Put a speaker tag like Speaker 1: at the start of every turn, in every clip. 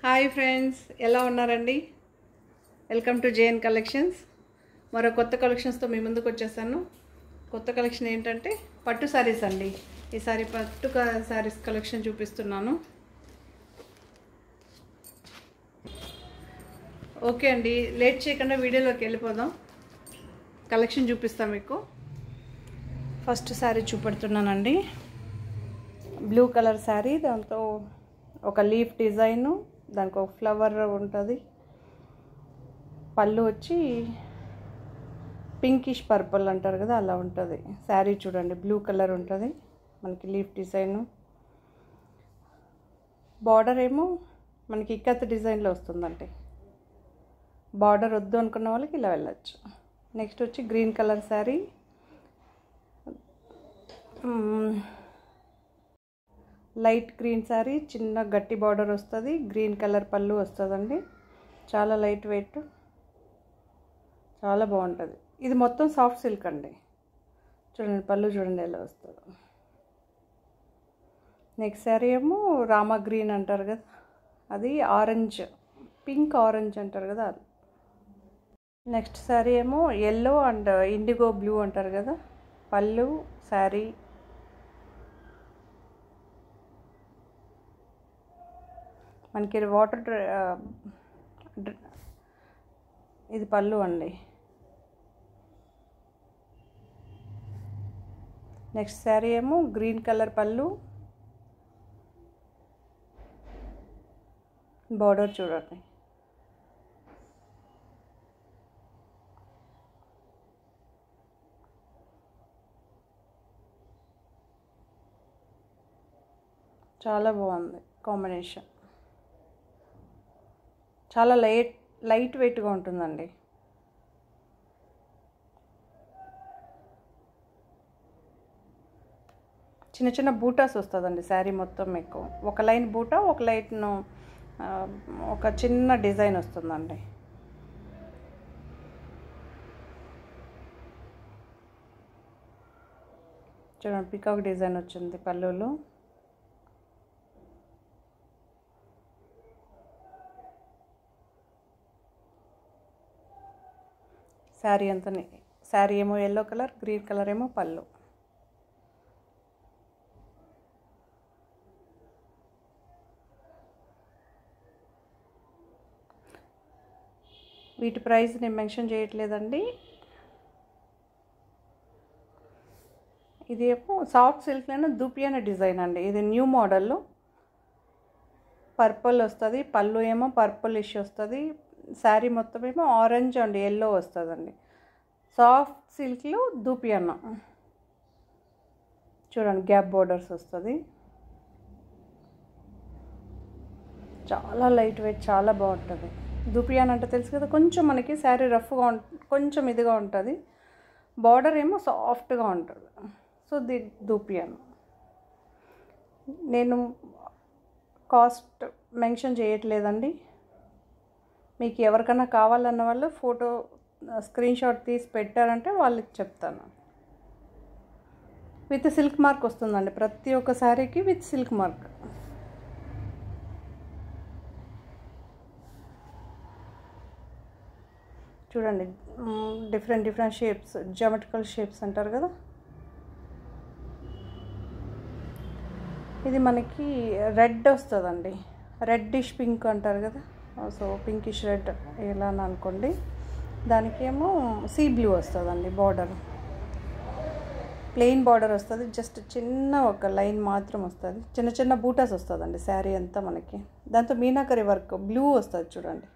Speaker 1: Hi friends, ఎలా ఉన్నారండి? Welcome to JN collections. మరో కొత్త కలెక్షన్స్తో మీ ముందుకు వచ్చేసాను. కొత్త కలెక్షన్ ఏంటంటే పట్టు శారీస్ అండి. ఈసారి పట్టు శారీస్ కలెక్షన్ చూపిస్తున్నాను. ఓకే అండి, లేట్ చేయకుండా వీడియోలోకి వెళ్ళిపోదాం. కలెక్షన్ చూపిస్తాం మీకు. ఫస్ట్ శారీ చూపెడుతున్నానండి. బ్లూ కలర్ శారీ, దాంతో ఒక లీఫ్ డిజైను, దానికి ఒక ఫ్లవర్ ఉంటుంది. పళ్ళు వచ్చి పింకిష్ పర్పుల్ అంటారు కదా, అలా ఉంటుంది శారీ. చూడండి, బ్లూ కలర్ ఉంటుంది, మనకి లీఫ్ డిజైను. బార్డర్ ఏమో మనకి ఇక్కత్ డిజైన్లో వస్తుందండి. బార్డర్ వద్దు అనుకున్న వాళ్ళకి ఇలా వెళ్ళచ్చు. నెక్స్ట్ వచ్చి green colour sari, light green sari, చిన్న గట్టి బార్డర్ వస్తుంది, గ్రీన్ కలర్ పళ్ళు వస్తుందండి. చాలా లైట్ వెయిట్, చాలా బాగుంటుంది. ఇది మొత్తం సాఫ్ట్ సిల్క్ అండి. చూడండి, పళ్ళు చూడండి ఎలా వస్తుందో. నెక్స్ట్ శారీ ఏమో రామా గ్రీన్ అంటారు కదా, అది ఆరెంజ్, పింక్ ఆరెంజ్ అంటారు కదా అది. నెక్స్ట్ శారీ ఏమో ఎల్లో అండ్ ఇండిగో బ్లూ అంటారు కదా. పళ్ళు శారీ, మనకి వాటర్ ఇది పళ్ళు అండి. నెక్స్ట్ శారీ ఏమో గ్రీన్ కలర్ పళ్ళు, బార్డర్ చూడండి. చాలా బాగుంది కాంబినేషన్. చాలా లైట్ వెయిట్గా ఉంటుందండి. చిన్న చిన్న బూటాస్ వస్తుందండి శారీ మొత్తం. మీకు ఒక లైన్ బూటా, ఒక లైన్ ఒక చిన్న డిజైన్ వస్తుందండి. చూడండి, పికాక్ డిజైన్ వచ్చింది పళ్ళులో. శారీ అంతా, శారీ ఏమో ఎల్లో కలర్, గ్రీన్ కలర్ ఏమో పళ్ళు. వీటి ప్రైస్ నేను మెన్షన్ చేయట్లేదండి. ఇది ఏమో సాఫ్ట్ సిల్క్లోనే దూపియాన డిజైన్ అండి. ఇది న్యూ మోడల్లో పర్పుల్ వస్తుంది, పళ్ళు ఏమో పర్పులిష్ వస్తుంది, శారీ మొత్తం ఏమో ఆరెంజ్ అండ్ ఎల్లో వస్తుందండి. సాఫ్ట్ సిల్క్లో దూపియాన. చూడండి, గ్యాప్ బోర్డర్స్ వస్తుంది. చాలా లైట్ వెయిట్, చాలా బాగుంటుంది. దూపియాన్ అంటే తెలుసు కదా, కొంచెం మనకి శారీ రఫ్గా కొంచెం ఇదిగా ఉంటుంది, బార్డర్ ఏమో సాఫ్ట్గా ఉంటుంది. సో దూపియాన్. నేను కాస్ట్ మెన్షన్ చేయట్లేదండి. మీకు ఎవరికైనా కావాలన్న వాళ్ళు ఫోటో స్క్రీన్ షాట్ తీసి పెట్టారంటే వాళ్ళకి చెప్తాను. విత్ సిల్క్ మార్క్ వస్తుందండి, ప్రతి ఒక్క శారీకి విత్ సిల్క్ మార్క్. చూడండి, డిఫరెంట్ షేప్స్, జియోమెట్రికల్ షేప్స్ అంటారు కదా. ఇది మనకి రెడ్ వస్తుందండి, రెడ్డిష్ పింక్ అంటారు కదా. సో పింకిష్ రెడ్ ఎలా అని అనుకోండి. దానికేమో సీ బ్లూ వస్తుందండి. బార్డర్ ప్లెయిన్ బార్డర్ వస్తుంది, జస్ట్ చిన్న ఒక లైన్ మాత్రం వస్తుంది, చిన్న చిన్న బూటాస్ వస్తుందండి శారీ అంతా మనకి. దాంతో మీనాకరి వర్క్ బ్లూ వస్తుంది చూడండి.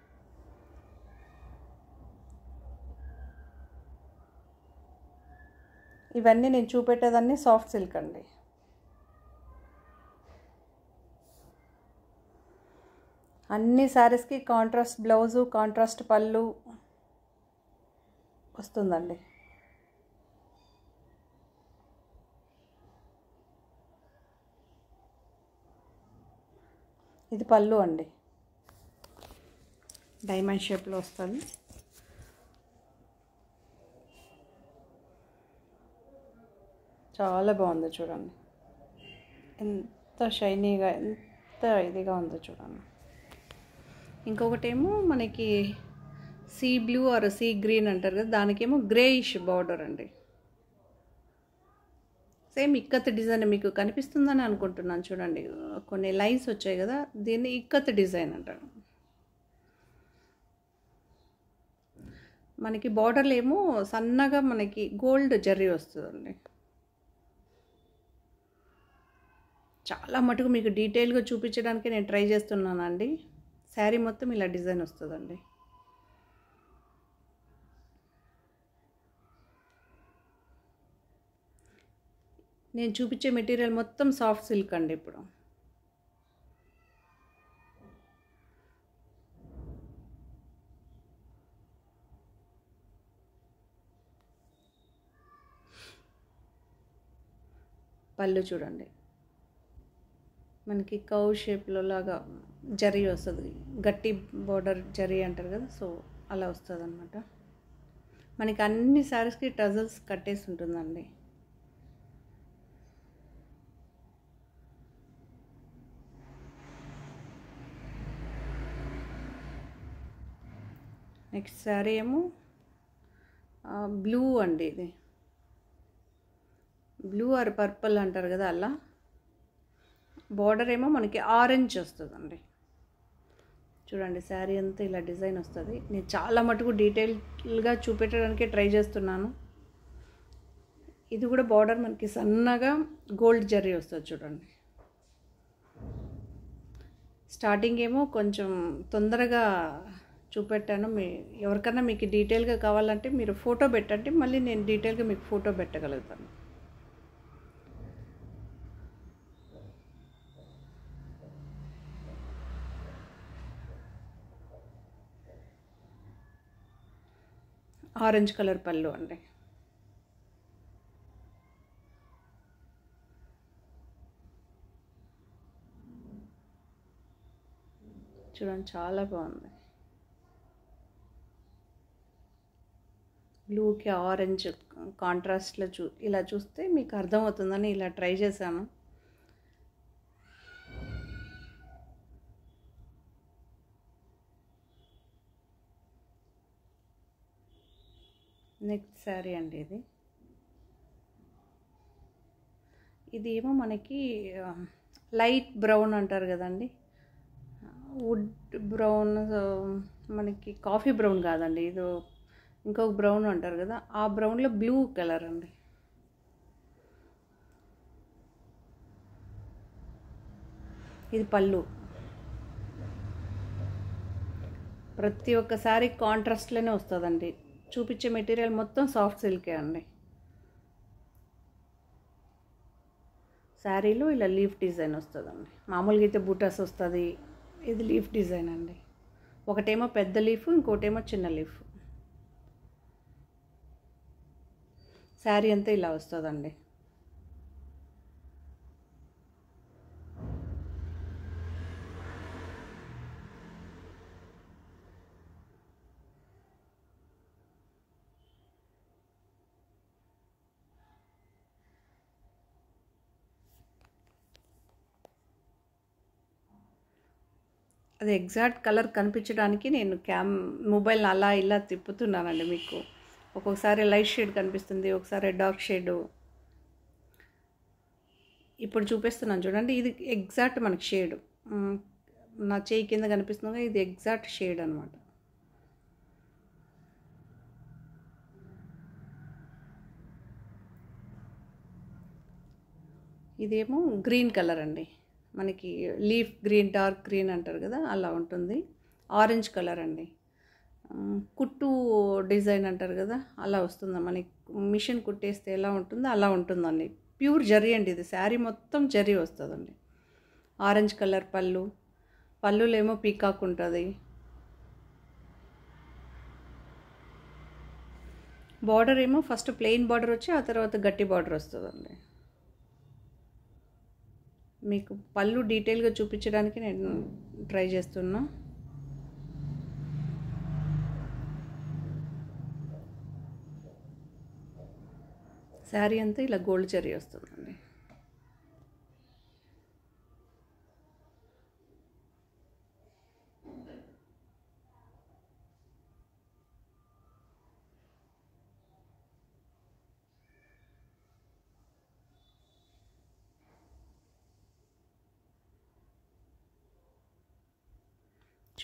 Speaker 1: ఇవన్నీ నేను చూపెట్టేదాన్ని సాఫ్ట్ సిల్క్ అండి. అన్ని శారీస్కి కాంట్రాస్ట్ బ్లౌజు, కాంట్రాస్ట్ పళ్ళు వస్తుందండి. ఇది పళ్ళు అండి, డైమండ్ షేప్లో వస్తుంది. చాలా బాగుంది చూడండి, ఎంత షైనీగా, ఎంత ఇదిగా ఉందో చూడండి. ఇంకొకటేమో మనకి sea blue or sea green అంటారు కదా, దానికేమో గ్రేయిష్ బార్డర్ అండి. సేమ్ ఇక్కత్ డిజైన్ మీకు కనిపిస్తుందని అనుకుంటున్నాను. చూడండి కొన్ని లైన్స్ వచ్చాయి కదా, దీన్ని ఇక్కత్ డిజైన్ అంటారు. మనకి బార్డర్లు ఏమో సన్నగా మనకి గోల్డ్ జరీ వస్తుందండి. చాలా మటుకు మీకు డీటెయిల్గా చూపించడానికి నేను ట్రై చేస్తున్నానండి. శారీ మొత్తం ఇలా డిజైన్ వస్తుందండి. నేను చూపించే మెటీరియల్ మొత్తం సాఫ్ట్ సిల్క్ అండి. ఇప్పుడు పళ్ళు చూడండి, మనకి కౌ షేప్లో లాగా జరీ వస్తుంది, గట్టి బార్డర్ జరీ అంటారు కదా, సో అలా వస్తుంది అనమాట. మనకి అన్ని శారీస్కి టజల్స్ కట్టేసి ఉంటుందండి. నెక్స్ట్ శారీ ఏమో బ్లూ అండి. ఇది బ్లూ ఆర్ పర్పుల్ అంటారు కదా, అలా బార్డర్ ఏమో మనకి ఆరెంజ్ వస్తుందండి. చూడండి శారీ అంతా ఇలా డిజైన్ వస్తుంది. నేను చాలా మటుకు డీటెయిల్గా చూపెట్టడానికి ట్రై చేస్తున్నాను. ఇది కూడా బార్డర్ మనకి సన్నగా గోల్డ్ జరీ వస్తుంది. చూడండి స్టార్టింగ్ ఏమో కొంచెం తొందరగా చూపెట్టాను. ఎవరికన్నా మీకు డీటెయిల్గా కావాలంటే మీరు ఫోటో పెట్టండి, మళ్ళీ నేను డీటెయిల్గా మీకు ఫోటో పెట్టగలుగుతాను. ఆరెంజ్ కలర్ పళ్ళు అండి. చూడండి చాలా బాగుంది. బ్లూకి ఆరెంజ్ కాంట్రాస్ట్లో ఇలా చూస్తే మీకు అర్థమవుతుందని ఇలా ట్రై చేశాను. నెక్స్ట్ శారీ అండి. ఇది ఏమో మనకి లైట్ బ్రౌన్ అంటారు కదండి, వుడ్ బ్రౌన్, మనకి కాఫీ బ్రౌన్ కాదండి, ఇది ఇంకొక బ్రౌన్ అంటారు కదా, ఆ బ్రౌన్లో బ్లూ కలర్ అండి. ఇది పళ్ళు. ప్రతి ఒక్కసారి కాంట్రాస్ట్లోనే వస్తుందండి. చూపించే మెటీరియల్ మొత్తం సాఫ్ట్ సిల్కే అండి. శారీలో ఇలా లీఫ్ డిజైన్ వస్తుందండి. మామూలుగా అయితే బూటాస్ వస్తుంది, ఇది లీఫ్ డిజైన్ అండి. ఒకటేమో పెద్ద లీఫ్, ఇంకోటేమో చిన్న లీఫ్. శారీ అంతా ఇలా వస్తుందండి. అది ఎగ్జాక్ట్ కలర్ కనిపించడానికి నేను మొబైల్ అలా ఇలా తిప్పుతున్నానండి. మీకు ఒక్కొక్కసారి లైట్ షేడ్ కనిపిస్తుంది, ఒకసారి డార్క్ షేడ్. ఇప్పుడు చూపిస్తున్నాను చూడండి, ఇది ఎగ్జాక్ట్ మనకి షేడ్ నా చేయి కింద కనిపిస్తుంది, ఇది ఎగ్జాక్ట్ షేడ్ అనమాట. ఇదేమో గ్రీన్ కలర్ అండి, మనకి లీఫ్ గ్రీన్, డార్క్ గ్రీన్ అంటారు కదా, అలా ఉంటుంది. ఆరెంజ్ కలర్ అండి, కుట్టు డిజైన్ అంటారు కదా, అలా వస్తుంది. మనకి మిషన్ కుట్టేస్తే ఎలా ఉంటుందో అలా ఉంటుందండి. ప్యూర్ జరీ అండి, ఇది శారీ మొత్తం జరీ వస్తుందండి. ఆరెంజ్ కలర్ పళ్ళులో ఏమో పీకాక్ ఉంటుంది. బార్డర్ ఏమో ఫస్ట్ ప్లెయిన్ బార్డర్ వచ్చి ఆ తర్వాత గట్టి బార్డర్ వస్తుందండి. మీకు పళ్ళు డీటెయిల్గా చూపించడానికి నేను ట్రై చేస్తున్నా. శారీ అంతా ఇలా గోల్డ్ జరీ వస్తుందండి.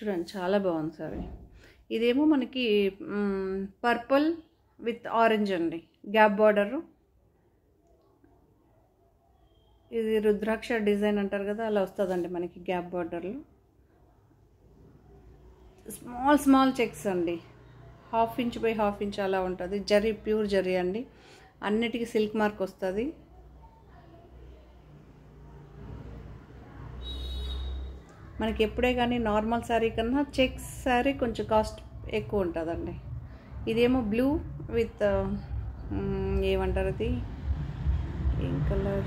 Speaker 1: చూడండి చాలా బాగుంది సారీ. ఇదేమో మనకి పర్పుల్ విత్ ఆరెంజ్ అండి, గ్యాప్ బార్డరు. ఇది రుద్రాక్ష డిజైన్ అంటారు కదా, అలా వస్తుందండి మనకి గ్యాప్ బార్డర్లో. స్మాల్ స్మాల్ చెక్స్ అండి, 1/2 ఇంచ్ బై 1/2 ఇంచ్ అలా ఉంటుంది. జరీ ప్యూర్ జరీ అండి, అన్నిటికీ సిల్క్ మార్క్ వస్తుంది. మనకి ఎప్పుడే కానీ నార్మల్ శారీ కన్నా చెక్స్ శారీ కొంచెం కాస్ట్ ఎక్కువ ఉంటుందండి. ఇదేమో బ్లూ విత్ ఏమంటారు అది, ఏం కలర్,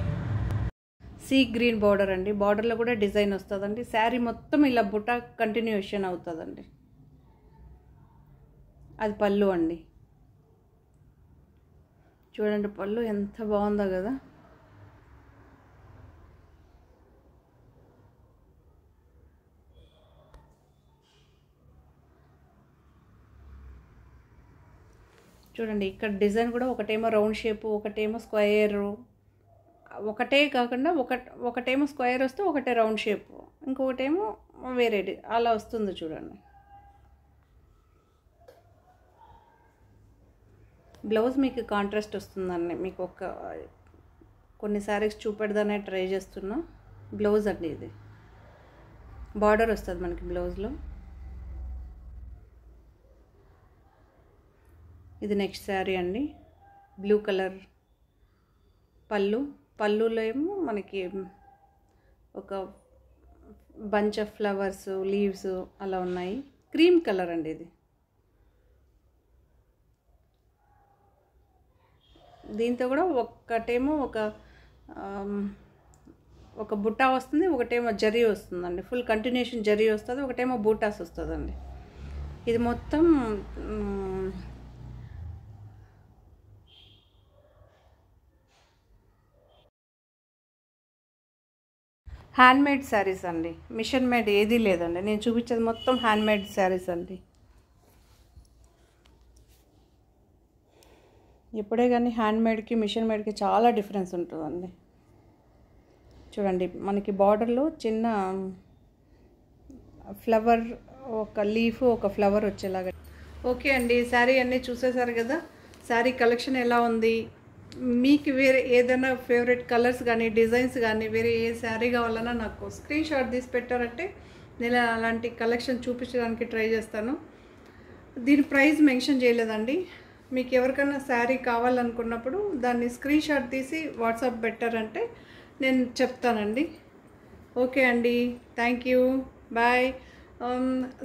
Speaker 1: సీ గ్రీన్ బార్డర్ అండి. బార్డర్లో కూడా డిజైన్ వస్తుందండి. శారీ మొత్తం ఇలా బుట్ట కంటిన్యూషన్ అవుతుందండి. అది పళ్ళు అండి. చూడండి పళ్ళు ఎంత బాగుందో కదా. చూడండి ఇక్కడ డిజైన్ కూడా ఒకటేమో రౌండ్ షేపు, ఒకటేమో స్క్వేరు, ఒకటే కాకుండా ఒకటేమో స్క్వేర్ వస్తే ఒకటే రౌండ్ షేపు, ఇంకొకటేమో వేరే అలా వస్తుంది చూడండి. బ్లౌజ్ మీకు కాంట్రాస్ట్ వస్తుందండి. మీకు కొన్ని శారీస్ చూపెడదానే ట్రై చేస్తున్నా. బ్లౌజ్ అండి ఇది, బార్డర్ వస్తుంది మనకి బ్లౌజ్లో. ఇది నెక్స్ట్ శారీ అండి, బ్లూ కలర్ పళ్ళులో ఏమో మనకి ఒక బంచ్ ఆఫ్ ఫ్లవర్స్, లీవ్స్ అలా ఉన్నాయి. క్రీమ్ కలర్ అండి ఇది. దీంతో కూడా ఒకటేమో ఒక బుట్టా వస్తుంది, ఒకటేమో జరీ వస్తుందండి. ఫుల్ కంటిన్యూషన్ జరీ వస్తుంది, ఒకటేమో బూటాస్ వస్తుందండి. ఇది మొత్తం హ్యాండ్మేడ్ శారీస్ అండి, మిషన్ మేడ్ ఏదీ లేదండి. నేను చూపించేది మొత్తం హ్యాండ్మేడ్ శారీస్ అండి. ఎప్పుడే కానీ హ్యాండ్మేడ్కి మిషన్ మేడ్కి చాలా డిఫరెన్స్ ఉంటుందండి. చూడండి మనకి బార్డర్లో చిన్న ఫ్లవర్, ఒక లీఫ్, ఒక ఫ్లవర్ వచ్చేలాగా. ఓకే అండి, శారీ అన్నీ చూసేసారు కదా. శారీ కలెక్షన్ ఎలా ఉంది, మీకు వేరే ఏదైనా ఫేవరెట్ కలర్స్ కానీ డిజైన్స్ కానీ వేరే ఏ శారీ కావాలన్నా నాకు స్క్రీన్ షాట్ తీసి పెట్టారంటే నేను అలాంటి కలెక్షన్ చూపించడానికి ట్రై చేస్తాను. దీని ప్రైస్ మెన్షన్ చేయలేదండి. మీకు ఎవరికైనా శారీ కావాలనుకున్నప్పుడు దాన్ని స్క్రీన్ షాట్ తీసి వాట్సాప్ పెట్టారంటే నేను చెప్తానండి. ఓకే అండి, థ్యాంక్ యూ, బాయ్.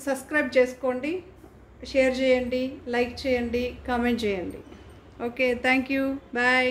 Speaker 1: సబ్స్క్రైబ్ చేసుకోండి, షేర్ చేయండి, లైక్ చేయండి, కామెంట్ చేయండి. Okay, thank you, bye.